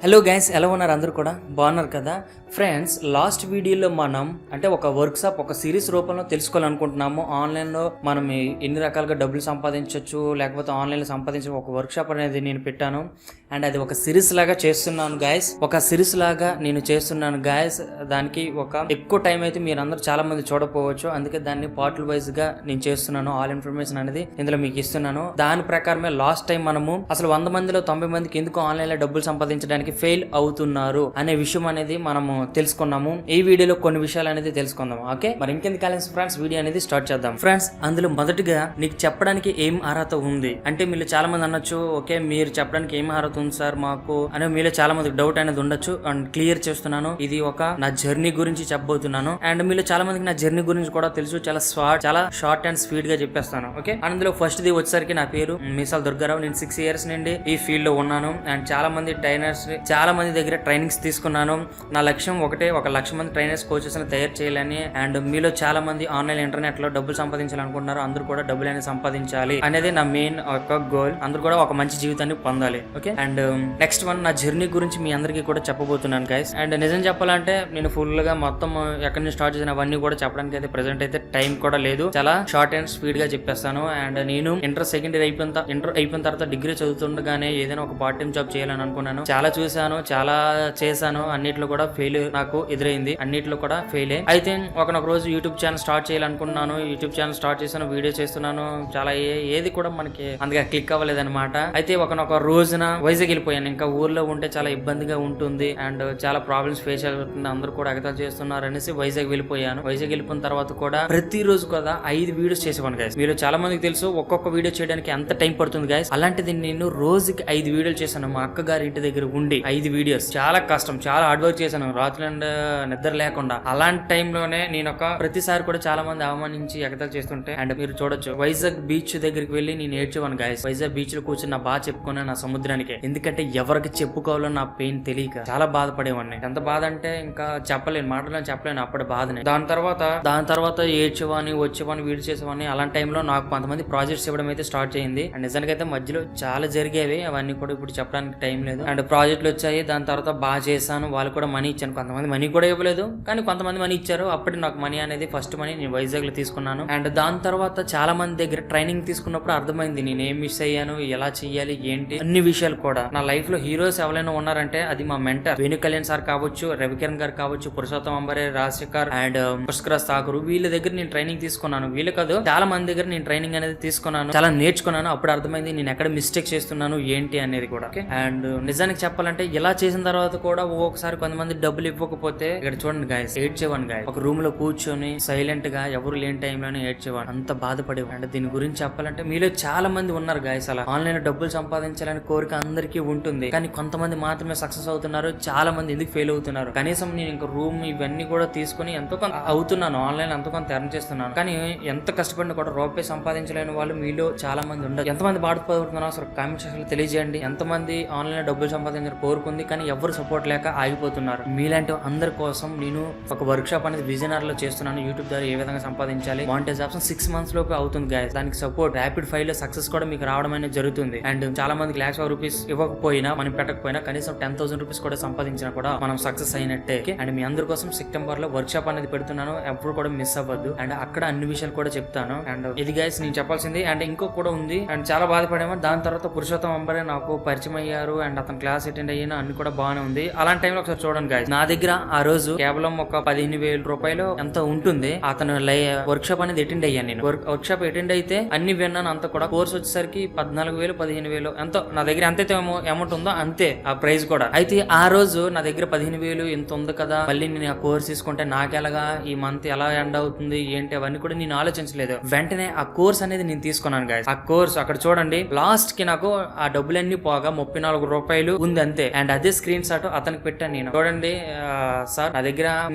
Hello guys, ఎలా ఉన్నారు? అందరూ కూడా బాగున్నారు కదా ఫ్రెండ్స్? లాస్ట్ వీడియోలో మనం అంటే ఒక వర్క్షాప్, ఒక సిరీస్ రూపంలో తెలుసుకోవాలనుకుంటున్నాము. ఆన్లైన్లో మనం ఎన్ని రకాలుగా డబ్బులు సంపాదించవచ్చు, లేకపోతే ఆన్లైన్లో సంపాదించే ఒక వర్క్షాప్ అనేది నేను పెట్టాను. అండ్ అది ఒక సిరీస్ లాగా చేస్తున్నాను గైస్. ఒక సిరీస్ లాగా నేను చేస్తున్నాను గైస్. దానికి ఒక ఎక్కువ టైం అయితే మీరు అందరూ చాలా మంది చూడకపోవచ్చు, అందుకే దాన్ని పార్ట్ వైజ్ గా నేను చేస్తున్నాను. ఆల్ ఇన్ఫర్మేషన్ అనేది ఇందులో మీకు ఇస్తున్నాను. దాని ప్రకారమే లాస్ట్ టైం మనము అసలు 100 మందిలో 90 మందికి ఎందుకు ఆన్లైన్ లో డబ్బులు సంపాదించడానికి ఫెయిల్ అవుతున్నారు అనే విషయం అనేది మనము తెలుసుకున్నాము. ఈ వీడియోలో కొన్ని విషయాలు అనేది తెలుసుకుందాం. ఓకే, మరి ఇంకెందుకు కాలేజ్ ఫ్రెండ్స్, వీడియో అనేది స్టార్ట్ చేద్దాం. ఫ్రెండ్స్, అందులో మొదటిగా నీకు చెప్పడానికి ఏం అర్హత ఉంది అంటే మీరు చాలా మంది అనొచ్చు, ఓకే మీరు చెప్పడానికి ఏం అర్హత ఉంది సార్ మాకు అని మీలో చాలా మందికి డౌట్ అనేది ఉండొచ్చు. అండ్ క్లియర్ చేస్తున్నాను, ఇది ఒక నా జర్నీ గురించి చెప్పబోతున్నాను. అండ్ మీలో చాలా మందికి నా జర్నీ గురించి కూడా తెలుసు, చాలా షార్ట్ అండ్ స్పీడ్ గా చెప్పేస్తాను. ఓకే, అందులో ఫస్ట్ ది వచ్చేసరికి నా పేరు మీసాల దుర్గారావు. నేను 6 years నుండి ఈ ఫీల్డ్ లో ఉన్నాను. అండ్ చాలా మంది ట్రైనర్స్, చాలా మంది దగ్గర ట్రైనింగ్స్ తీసుకున్నాను. నా లక్ష్యం ఒకటే, 1,00,000 మంది ట్రైనర్స్, కోచెస్ తయారు చేయాలని. అండ్ మీలో చాలా మంది ఆన్లైన్ ఇంటర్నెట్ లో డబ్బులు సంపాదించాలనుకుంటున్నారు. అందరూ కూడా డబ్బులు అనేది సంపాదించాలి అనేది నా మెయిన్ ఒక గోల్. అందరూ కూడా ఒక మంచి జీవితాన్ని పొందాలి. ఓకే, అండ్ నెక్స్ట్ వన్ నా జర్నీ గురించి మీ అందరికీ కూడా చెప్పబోతున్నాను గైస్. అండ్ నిజం చెప్పాలంటే నేను ఫుల్ గా మొత్తం ఎక్కడి నుంచి స్టార్ట్ చేసిన అవన్నీ కూడా చెప్పడానికి అయితే ప్రెసెంట్ అయితే టైం కూడా లేదు. చాలా షార్ట్ అండ్ స్పీడ్ గా చెప్పేస్తాను. అండ్ నేను ఇంటర్ సెకండ్ ఇయర్ అయిపోయిన తర్వాత డిగ్రీ చదువుతుండగానే ఏదైనా ఒక పార్ట్ టైం జాబ్ చేయాలని అనుకున్నాను. చాలా చూసాను, చాలా చేశాను, అన్నిట్లో కూడా ఫెయిల్ నాకు ఎదురైంది. అన్నిట్లో కూడా ఫెయిల్ అయితే ఒక రోజు యూట్యూబ్ ఛానల్ స్టార్ట్ చేయాలనుకున్నాను. యూట్యూబ్ ఛానల్ స్టార్ట్ చేశాను, వీడియో చేస్తున్నాను. చాలా ఏది కూడా మనకి అందుగా క్లిక్ అవ్వలేదు అనమాట. అయితే ఒక రోజున వైజాగ్ వెళ్ళిపోయాను. ఇంకా ఊర్లో ఉంటే చాలా ఇబ్బందిగా ఉంటుంది అండ్ చాలా ప్రాబ్లమ్స్ ఫేస్ అవుతుంది, అందరూ కూడా ఎగతాలు చేస్తున్నారు అనేసి వైజాగ్ వెళ్ళిపోయాను. వైజాగ్ వెళ్ళిపోయిన తర్వాత కూడా ప్రతిరోజు కూడా 5 వీడియోస్ చేసేవాను గైస్. మీరు చాలా మందికి తెలుసు ఒక్కొక్క వీడియో చేయడానికి ఎంత టైం పడుతుంది గైస్. అలాంటిది నేను రోజుకి 5 వీడియోలు చేశాను. మా అక్క గారి ఇంటి దగ్గర ఉండి 5 వీడియోస్. చాలా కష్టం, చాలా హార్డ్ వర్క్ చేశాను, రాత్రి నిద్ర లేకుండా. అలాంటి టైంలోనే నేను ప్రతిసారి కూడా చాలా మంది అవమానించి ఎగతాలు చేస్తుంటే అండ్ మీరు చూడొచ్చు, వైజాగ్ బీచ్ దగ్గరికి వెళ్ళి నేను ఏడ్చేవాను గైస్. వైజాగ్ బీచ్ లో కూర్చొని నా బాధ చెప్పుకున్నాను నా సముద్రానికి. ఎందుకంటే ఎవరికి చెప్పుకోవాలో నా పెయిన్ తెలియక చాలా బాధపడేవాడిని. ఎంత బాధ అంటే ఇంకా చెప్పలేను, మాటలను చెప్పలేను అప్పటి బాధని. దాని తర్వాత ఏడ్చేవాని, వచ్చేవాని, వీడియో చేసేవాని. అలాంటి టైంలో నాకు కొంతమంది ప్రాజెక్ట్స్ ఇవ్వడం అయితే స్టార్ట్ చేయింది. అండ్ నిజానికైతే మధ్యలో చాలా జరిగేవి, అవన్నీ కూడా ఇప్పుడు చెప్పడానికి టైం లేదు. అండ్ ప్రాజెక్టులు వచ్చాయి, దాని తర్వాత బాగా చేశాను. వాళ్ళు కూడా మనీ ఇచ్చాను. కొంతమంది మనీ కూడా ఇవ్వలేదు, కానీ కొంతమంది మనీ ఇచ్చారు. అప్పుడు నాకు మనీ అనేది ఫస్ట్ మనీ నేను వైజాగ్ లో తీసుకున్నాను. అండ్ దాని తర్వాత చాలా మంది దగ్గర ట్రైనింగ్ తీసుకున్నప్పుడు అర్థమైంది నేను ఏం మిస్ అయ్యాను, ఎలా చెయ్యాలి, ఏంటి అన్ని విషయాలు కూడా. నా లైఫ్ లో హీరోస్ ఎవరైనా ఉన్నారంటే అది మా మెంటర్ వేణు కళ్యాణ్ సార్ కావచ్చు, రవికిరణ్ గారు కావచ్చు, పురుషోత్తం అంబరే, రాజశేఖర్ అండ్ పుష్కరాజ్ ఠాకూర్. వీళ్ళ దగ్గర నేను ట్రైనింగ్ తీసుకున్నాను. వీళ్ళు కాదు, చాలా మంది దగ్గర నేను ట్రైనింగ్ అనేది తీసుకున్నాను, చాలా నేర్చుకున్నాను. అప్పుడు అర్థమైంది నేను ఎక్కడ మిస్టేక్ చేస్తున్నాను ఏంటి అనేది కూడా. అండ్ నిజానికి చెప్పాలంటే ఇలా చేసిన తర్వాత కూడా ఒక్కొక్కసారి కొంతమంది డబ్బులు ఇవ్వకపోతే ఇక్కడ చూడండి గాయస్, ఏడ్చేవాను గాయస్. ఒక రూమ్ లో కూర్చొని సైలెంట్ గా ఎవరు లేని టైంలోనే ఏడ్చేవాడు, అంత బాధపడేవాడు. అండ్ దీని గురించి చెప్పాలంటే మీలో చాలా మంది ఉన్నారు గాయస్, అలా ఆన్లైన్ లో డబ్బులు సంపాదించాలని కోరిక అందరికీ ఉంటుంది, కానీ కొంతమంది మాత్రమే సక్సెస్ అవుతున్నారు, చాలా మంది ఎందుకు ఫెయిల్ అవుతున్నారు. కనీసం నేను ఇంకా రూమ్ ఇవన్నీ కూడా తీసుకుని ఎంతో కొంత అవుతున్నాను, ఆన్లైన్ ఎంతో కొంత ఎర్న్ చేస్తున్నాను, కానీ ఎంత కష్టపడినా కూడా రూపాయి సంపాదించలేని వాళ్ళు మీలో చాలా మంది ఉండరు. ఎంతమంది బాధపడుతున్నారో అసలు కామెంట్ సెక్షన్ లో తెలియజేయండి. ఎంతమంది ఆన్లైన్ లో డబ్బులు సంపాదించాలని కోరుకుంది కానీ ఎవరు సపోర్ట్ లేక ఆగిపోతున్నారు. మీలాంటి అందరి కోసం నేను ఒక వర్క్ షాప్ అనేది విజయనగరం లో చేస్తున్నాను. యూట్యూబ్ ద్వారా ఏ విధంగా సంపాదించాలి, మోనిటైజ్ ఆప్షన్ 6 months లోపు అవుతుంది గైస్. దానికి సపోర్ట్ ర్యాపిడ్ ఫైల్ లో సక్సెస్ కూడా మీకు రావడం అనేది జరుగుతుంది. అండ్ చాలా మందికి lakhs of rupees ఇవ్వకపోయినా, మనం పెట్టకపోయినా కనీసం 10,000 rupees కూడా సంపాదించినా కూడా మనం సక్సెస్ అయినట్టే. అండ్ మీ అందరి కోసం సెప్టెంబర్ లో వర్క్ షాప్ అనేది పెడుతున్నాను, ఎప్పుడు కూడా మిస్ అవ్వద్దు. అండ్ అక్కడ అన్ని విషయాలు కూడా చెప్తాను. అండ్ ఇది గైస్ నేను చెప్పాల్సింది. అండ్ ఇంకో కూడా ఉంది. అండ్ చాలా బాధపడేమో. దాని తర్వాత పురుషోత్తం అంబరే నాకు పరిచయం అయ్యారు అండ్ అతను క్లాస్ అటెండ్ అయ్యాను, అన్ని కూడా బాగానే ఉంది. అలాంటి టైంలో ఒకసారి చూడండి గైస్, నా దగ్గర ఆ రోజు కేవలం ఒక 15,000 రూపాయలు ఎంత ఉంటుంది. అతను వర్క్ షాప్ అనేది అటెండ్ అయ్యాను. నేను వర్క్ షాప్ అటెండ్ అయితే అన్ని విన్నాను. అంత కూడా కోర్స్ వచ్చేసరికి 14,000 15,000 ఎంతో నా దగ్గర ఎంతైతే అమౌంట్ ఉందో అంతే ఆ ప్రైస్ కూడా. అయితే ఆ రోజు నా దగ్గర 15,000 ఎంత ఉంది కదా, మళ్ళీ నేను ఆ కోర్స్ తీసుకుంటే నాకెలాగా ఈ మంత్ ఎలా ఎండ్ అవుతుంది ఏంటి అవన్నీ కూడా నేను ఆలోచించలేదు. వెంటనే ఆ కోర్స్ అనేది నేను తీసుకున్నాను గైస్. ఆ కోర్స్ అక్కడ చూడండి, లాస్ట్ కి నాకు ఆ డబ్బులన్నీ పోగా 34 రూపాయలు ఉంది అంతే. అండ్ అదే స్క్రీన్ షాట్ అతనికి పెట్టాను నేను. చూడండి సార్, నా దగ్గర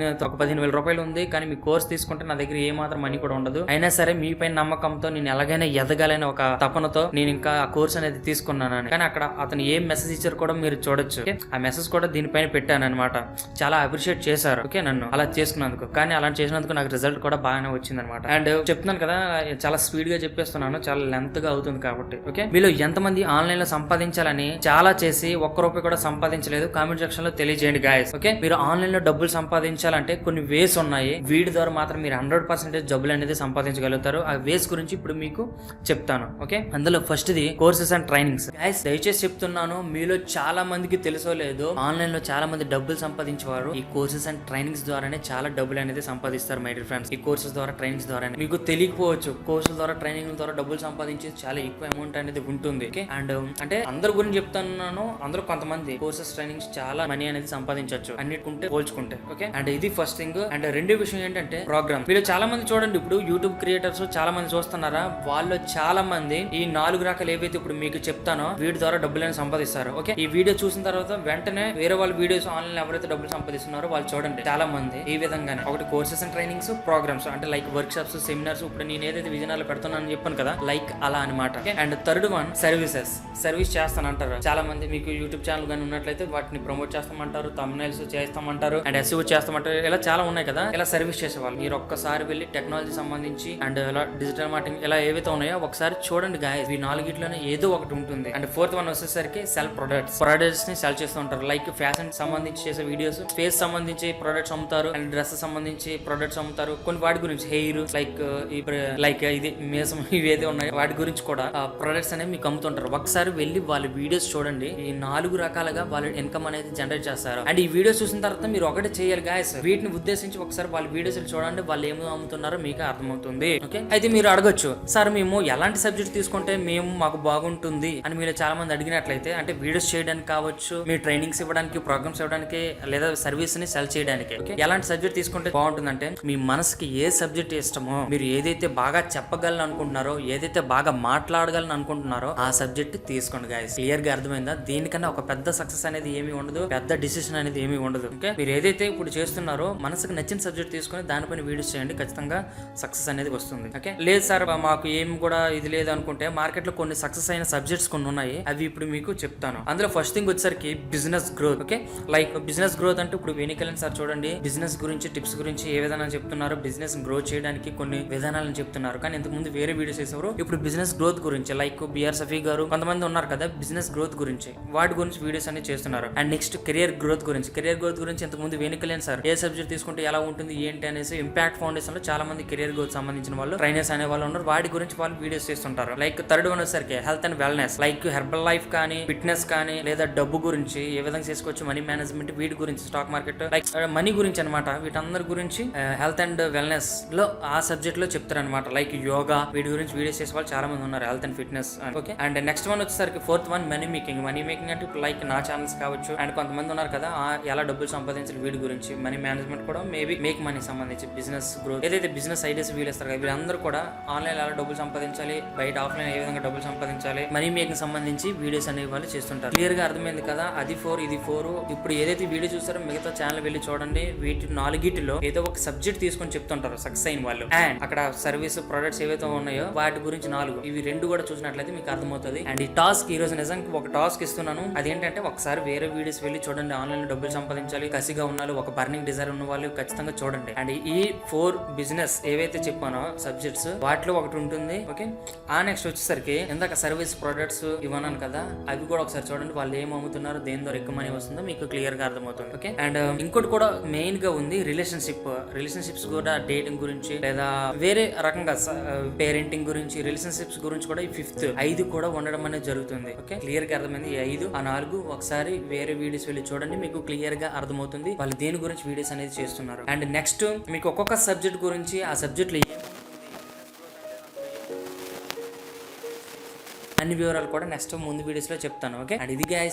ఒక 15,000 రూపాయలు ఉంది, కానీ మీ కోర్స్ తీసుకుంటే నా దగ్గర ఏ మాత్రం మనీ కూడా ఉండదు. అయినా సరే మీ పైన నమ్మకంతో నేను ఎలాగైనా ఎదగాలని ఒక తపనతో నేను ఇంకా ఆ కోర్స్ అనేది తీసుకున్నాను. కానీ అక్కడ అతను ఏం మెసేజ్ ఇచ్చారు కూడా మీరు చూడొచ్చు. ఆ మెసేజ్ కూడా దీనిపైన పెట్టాను అనమాట. చాలా అప్రిషియేట్ చేశారు ఓకే నన్ను అలా చేసుకున్నందుకు. కానీ అలా చేసినందుకు నాకు రిజల్ట్ కూడా బాగానే వచ్చింది అనమాట. అండ్ చెప్తున్నాను కదా, చాలా స్పీడ్ గా చెప్పేస్తున్నాను, చాలా లెంత్ గా అవుతుంది కాబట్టి. ఓకే, మీలో ఎంతమంది ఆన్లైన్ లో సంపాదించాలని చాలా చేసి 1 రూపాయి కూడా కూడా సంపాదించలేదు కామెంట్ సెక్షన్ లో తెలియజేయండి గాయస్. ఓకే, మీరు ఆన్లైన్ లో డబ్బులు సంపాదించాలంటే కొన్ని వేస్ ఉన్నాయి. వీటి ద్వారా మాత్రం మీరు 100% డబ్బులు అనేది సంపాదించగలుగుతారు. ఆ వేస్ గురించి ఇప్పుడు మీకు చెప్తాను. ఓకే, అందులో first the courses and trainings. Guys దయచేసి చెప్తున్నాను, మీలో చాలా మందికి తెలుసో లేదో ఆన్లైన్ లో చాలా మంది డబ్బులు సంపాదించేవారు ఈ కోర్సెస్ అండ్ ట్రైనింగ్స్ ద్వారానే చాలా డబ్బులు అనేది సంపాదిస్తారు మై డియర్ ఫ్రెండ్స్. ఈ కోర్సెస్ ద్వారా ట్రైనింగ్స్ ద్వారా మీకు తెలియకపోవచ్చు, కోర్సుల ద్వారా ట్రైనింగ్ ద్వారా డబ్బులు సంపాదించేది చాలా ఎక్కువ అమౌంట్ అనేది ఉంటుంది. ఓకే, అండ్ అంటే అందరి గురించి చెప్తున్నాను, అందరూ కొంతమంది కోర్సెస్ ట్రైనింగ్స్ చాలా మనీ అనేది సంపాదించవచ్చు అన్నిటికుంటే పోల్చుకుంటే. ఓకే, అండ్ ఇది ఫస్ట్ థింగ్. అండ్ రెండో విషయం ఏంటంటే ప్రోగ్రామ్. మీరు చాలా మంది చూడండి, ఇప్పుడు యూట్యూబ్ క్రియేటర్స్ చాలా మంది చూస్తున్నారా, వాళ్ళు చాలా మంది ఈ 4 రకాలు ఏవైతే ఇప్పుడు మీకు చెప్తానో వీటి ద్వారా డబ్బులను సంపాదిస్తారు. ఓకే, ఈ వీడియో చూసిన తర్వాత వెంటనే వేరే వాళ్ళ వీడియోస్ ఆన్లైన్ ఎవరైతే డబ్బులు సంపాదిస్తున్నారో వాళ్ళు చూడండి చాలా మంది ఈ విధంగానే. ఒకటి కోర్సెస్ అండ్ ట్రైనింగ్స్, ప్రోగ్రామ్స్ అంటే లైక్ వర్క్ షాప్స్, సెమినార్స్. ఇప్పుడు నేను ఏదైతే విజయనగరంలో పెడుతున్నాను చెప్పాను కదా, లైక్ అలా అనమాట. And third one services. Service చేస్తానంటారు చాలా మంది. మీకు యూట్యూబ్ ఛానల్ కానీ ఉన్నట్లయితే వాటిని ప్రమోట్ చేస్తామంటారు, థంబ్నైల్స్ చేస్తామంటారు, అండ్ SEO చేస్తామంటారు. ఇలా చాలా ఉన్నాయి కదా, ఇలా సర్వీస్ చేసేవాళ్ళు. మీరు ఒక్కసారి వెళ్ళి టెక్నాలజీ సంబంధించి అండ్ ఇలా డిజిటల్ మార్కెటింగ్ ఇలా ఏవైతే ఉన్నాయో ఒకసారి చూడండి గాయస్. ఈ 4 ఏదో ఒకటి ఉంటుంది. అండ్ ఫోర్త్ వన్ వచ్చేసరికి సెల్ ప్రొడక్ట్స్ ని సెల్ చేస్తూ ఉంటారు. లైక్ ఫ్యాషన్ సంబంధించి చేసే వీడియోస్, ఫేస్ సంబంధించి ప్రొడక్ట్స్ అమ్ముతారు, అండ్ డ్రెస్ సంబంధించి ప్రొడక్ట్స్ అమ్ముతారు. కొన్ని వాటి గురించి హెయిర్ లైక్ ఇది మేసం ఇవేదో ఉన్నాయి వాటి గురించి కూడా ప్రొడక్ట్స్ అనేవి మీకు అమ్ముతుంటారు. ఒకసారి వెళ్ళి వాళ్ళ వీడియోస్ చూడండి. ఈ 4 రకాలుగా వాళ్ళు ఇన్కమ్ అనేది జనరేట్ చేస్తారు. అండ్ ఈ వీడియోస్ చూసిన తర్వాత మీరు ఒకటే చేయాలి గాయస్, వీటిని ఉద్దేశించి ఒకసారి వాళ్ళ వీడియోస్ చూడండి, వాళ్ళు ఏమో అమ్ముతున్నారో మీకు అర్థమవుతుంది. ఓకే, అయితే మీరు అడగొచ్చు, సార్ మేము ఎలాంటి సబ్జెక్ట్ తీసుకుంటే మాకు బాగుంటుంది అని మీరు చాలా మంది అడిగినట్లయితే, అంటే వీడియోస్ చేయడానికి కావచ్చు, మీ ట్రైనింగ్స్ ఇవ్వడానికి, ప్రోగ్రామ్స్ ఇవ్వడానికి, లేదా సర్వీస్ ని సెల్ చేయడానికి. ఓకే, ఎలాంటి సబ్జెక్ట్ తీసుకుంటే బాగుంటుందంటే మీ మనసుకి ఏ సబ్జెక్ట్ ఇష్టమో, మీరు ఏదైతే బాగా చెప్పగలను అనుకుంటున్నారో, ఏదైతే బాగా మాట్లాడగలను అనుకుంటున్నారో ఆ సబ్జెక్ట్ తీసుకోండి గాయస్. క్లియర్ గా అర్థమైందా? దీనికన్నా ఒక పెద్ద సక్సెస్ అనేది ఏమీ ఉండదు, పెద్ద డిసిషన్ అనేది ఏమీ ఉండదు. ఓకే, మీరు ఏదైతే ఇప్పుడు చేస్తున్నారో మనసుకు నచ్చిన సబ్జెక్ట్ తీసుకొని దానిపైన వీడియోస్ చేయండి, ఖచ్చితంగా సక్సెస్ అనేది వస్తుంది. ఓకే, లేదు సార్ మాకు ఏం కూడా ఇది లేదు అనుకుంటే మార్కెట్ లో కొన్ని సక్సెస్ అయిన సబ్జెక్ట్స్ కొన్ని ఉన్నాయి, అవి ఇప్పుడు మీకు చెప్తాను. అందులో ఫస్ట్ థింగ్ వచ్చేసరికి business growth. Okay, like business growth అంటే ఇప్పుడు వెనికలన్ సార్ చూడండి, బిజినెస్ గురించి టిప్స్ గురించి ఏ విధానం చెప్తున్నారు, బిజినెస్ గ్రో చేయడానికి కొన్ని విధానాలను చెప్తున్నారు. కానీ ఇంతకు ముందు వేరే వీడియోస్ చేసేవారు, ఇప్పుడు బిజినెస్ గ్రోత్ గురించి లైక్ Mdr Pspk గారు కొంతమంది ఉన్నారు కదా, బిజినెస్ గ్రోత్ గురించి వాటి గురించి వీడియోస్ అన్ని చేస్తున్నారు. అండ్ నెక్స్ట్ కెరియర్ గ్రోత్ గురించి ఇంతకు ముందు వెనికలన్ సార్ ఏ సబ్జెక్ట్ తీసుకుంటే ఎలా ఉంటుంది ఏంటి అనేసి ఇంపాక్ట్ ఫౌండేషన్ లో చాలా మంది కెరియర్ గ్రోత్ సంబంధించిన వాళ్ళు ట్రైనర్స్ అనే వాళ్ళు ఉన్నారు, వాటి గురించి వాళ్ళు వీడియోస్ చేస్తుంటారు. లైక్ థర్డ్ వన్ వచ్చేసరికి health and wellness, like herbal life కానీ, ఫిట్నెస్ కానీ, లేదా డబ్బు గురించి ఏ విధంగా చేసుకోవచ్చు, మనీ మేనేజ్మెంట్, వీటి గురించి, స్టాక్ మార్కెట్, లైక్ మనీ గురించి అనమాట. వీటందరి గురించి హెల్త్ అండ్ వెల్నెస్ లో ఆ సబ్జెక్ట్ లో చెప్తారు అనమాట. లైక్ యోగా, వీటి గురించి వీడియోస్ చేసే వాళ్ళు చాలా మంది ఉన్నారు, health and fitness. Okay, and next one వచ్చేసరికి ఫోర్త్ వన్ మనీ మేకింగ్ అంటే ఇప్పుడు లైక్ నా ఛానల్స్ కావచ్చు, అండ్ కొంతమంది ఉన్నారు కదా ఎలా డబ్బులు సంపాదించాలి వీటి గురించి, మనీ మేనేజ్మెంట్ కూడా మేబీ మేక్ మనీ సంబంధించి, బిజినెస్ గ్రోత్, ఏదైతే బిజినెస్ ఐడియాస్ వీళ్ళు ఇస్తారు కదా, వీళ్ళందరూ కూడా ఆన్లైన్ ఎలా డబ్బులు సంపాదించాలి, బయట ఆఫ్లైన్ ఏ విధంగా డబ్బులు సంపాదించాలి, మనీ మేకింగ్ సంబంధించి వీడియోస్ అనేవి వాళ్ళు చేస్తుంటారు. క్లియర్ గా అర్థమైంది కదా, అది 4 ఇది 4. ఇప్పుడు ఏదైతే వీడియో చూస్తారో మిగతా ఛానల్ వెళ్ళి చూడండి, వీటి 4 ఏదో ఒక సబ్జెక్ట్ తీసుకొని చెప్తుంటారు సక్సెస్ అయిన వాళ్ళు. అండ్ అక్కడ సర్వీస్ ప్రొడక్ట్స్ ఏవైతే ఉన్నాయో వాటి గురించి 4, ఇవి 2 కూడా చూసినట్లయితే మీకు అర్థమవుతుంది. అండ్ ఈ టాస్క్ ఈ రోజు నిజంగా ఒక టాస్క్ ఇస్తున్నాను, అదేంటంటే ఒకసారి వేరే వీడియోస్ వెళ్ళి చూడండి. ఆన్లైన్ లో డబ్బులు సంపాదించాలి కసిగా ఉన్నారు, ఒక బర్నింగ్ డిజైర్ ఉన్న వాళ్ళు ఖచ్చితంగా చూడండి. అండ్ ఈ 4 బిజినెస్ ఏవైతే చెప్పానో సబ్జెక్ట్స్ వాటిలో ఒకటి ఉంటుంది. ఓకే, ఆ నెక్స్ట్ వచ్చేసరికి ఇందాక సర్వీస్ ప్రొడక్ట్స్ ఇవ్వనాను కదా, అవి కూడా ఒకసారి చూడండి, వాళ్ళు ఏం అమ్ముతున్నారు, దేని ద్వారా ఎక్కువ మనీ వస్తుందో మీకు క్లియర్ గా అర్థమవుతుంది. ఓకే, అండ్ ఇంకోటి కూడా మెయిన్ గా ఉంది రిలేషన్షిప్స్ కూడా, డేటింగ్ గురించి లేదా వేరే రకంగా పేరెంటింగ్ గురించి, రిలేషన్షిప్స్ గురించి కూడా ఈ 5 కూడా ఉండడం అనేది జరుగుతుంది. ఓకే, క్లియర్ గా అర్థమైంది. ఈ 5 ఆ 4 ఒకసారి వేరే వీడియోస్ వెళ్ళి చూడండి, మీకు క్లియర్ గా అర్థమవుతుంది వాళ్ళు దేని గురించి వీడియోస్ అనేది చేస్తున్నారు. అండ్ నెక్స్ట్ మీకు ఒక్కొక్క సబ్జెక్ట్ గురించి, ఆ సబ్జెక్ట్ లో అన్ని వివరాలు కూడా నెక్స్ట్ ముందు వీడియోస్ లో చెప్తాను. ఓకే, అండ్ ఇది గైస్